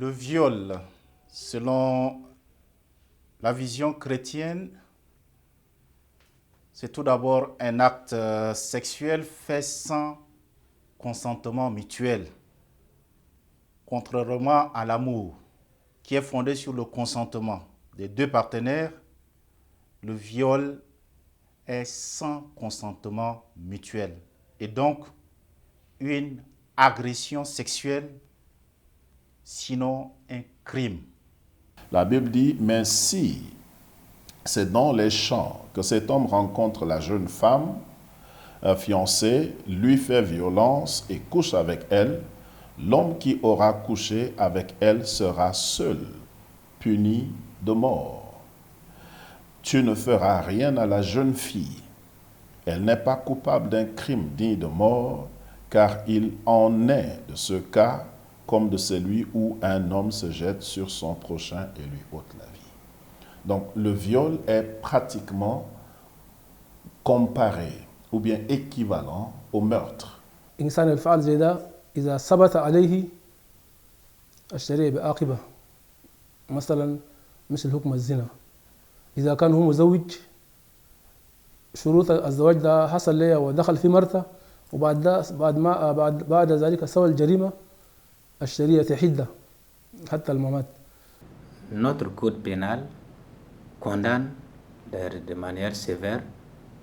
Le viol, selon la vision chrétienne, c'est tout d'abord un acte sexuel fait sans consentement mutuel, contrairement à l'amour, qui est fondé sur le consentement des deux partenaires. Le viol est sans consentement mutuel et donc une agression sexuelle, sinon un crime. La Bible dit, mais si c'est dans les champs que cet homme rencontre la jeune femme, fiancée, lui fait violence et couche avec elle, l'homme qui aura couché avec elle sera seul, puni de mort. Tu ne feras rien à la jeune fille. Elle n'est pas coupable d'un crime digne de mort, car il en est de ce cas comme de celui où un homme se jette sur son prochain et lui ôte la vie. Donc le viol est pratiquement comparé ou bien équivalent au meurtre. إنسان الفعل زي ده إذا ثبت عليه الشريعة بعاقبة مثلا مثل حكم الزنا. إذا كان هو مزوج شروط الزواج ده حصل له ودخل في مرته بعد ذلك سوى الجريمة الشريعة تحده حتى الممات. Notre code pénal condamne de manière sévère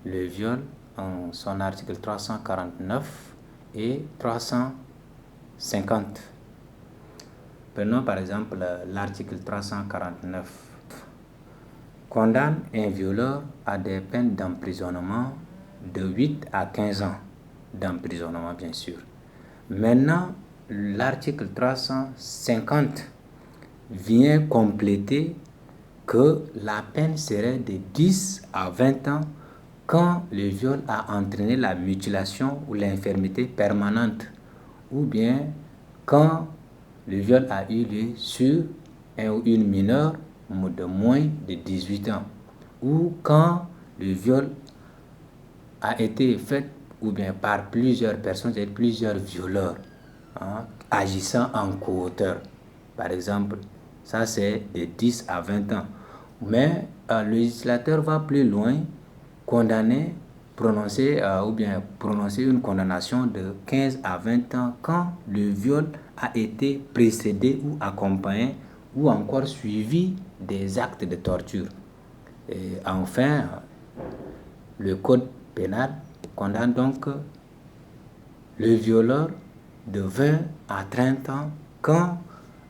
le viol en son article 349 et 350. Prenons par exemple l'article 349. Condamne un violeur à des peines d'emprisonnement de 8 à 15 ans d'emprisonnement, bien sûr. Maintenant, l'article 350 vient compléter que la peine serait de 10 à 20 ans quand le viol a entraîné la mutilation ou l'infirmité permanente, ou bien quand le viol a eu lieu sur un ou une mineure de moins de 18 ans, ou quand le viol a été fait ou bien par plusieurs personnes, c'est-à-dire plusieurs violeurs, agissant en co-auteur. Par exemple, ça c'est de 10 à 20 ans. Mais le législateur va plus loin, prononcer une condamnation de 15 à 20 ans quand le viol a été précédé ou accompagné ou encore suivi des actes de torture. Et enfin, le code pénal condamne donc le violeur de 20 à 30 ans quand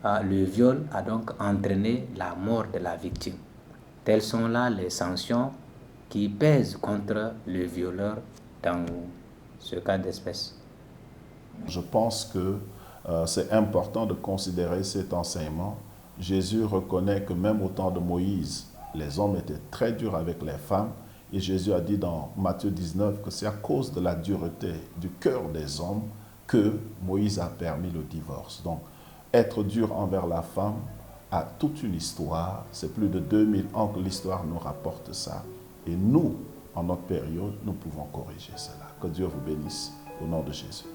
le viol a donc entraîné la mort de la victime. Telles sont là les sanctions qui pèsent contre le violeur dans ce cas d'espèce. Je pense que c'est important de considérer cet enseignement. Jésus reconnaît que même au temps de Moïse, les hommes étaient très durs avec les femmes. Et Jésus a dit dans Matthieu 19 que c'est à cause de la dureté du cœur des hommes que Moïse a permis le divorce. Donc, être dur envers la femme a toute une histoire. C'est plus de 2000 ans que l'histoire nous rapporte ça. Et nous, en notre période, nous pouvons corriger cela. Que Dieu vous bénisse au nom de Jésus.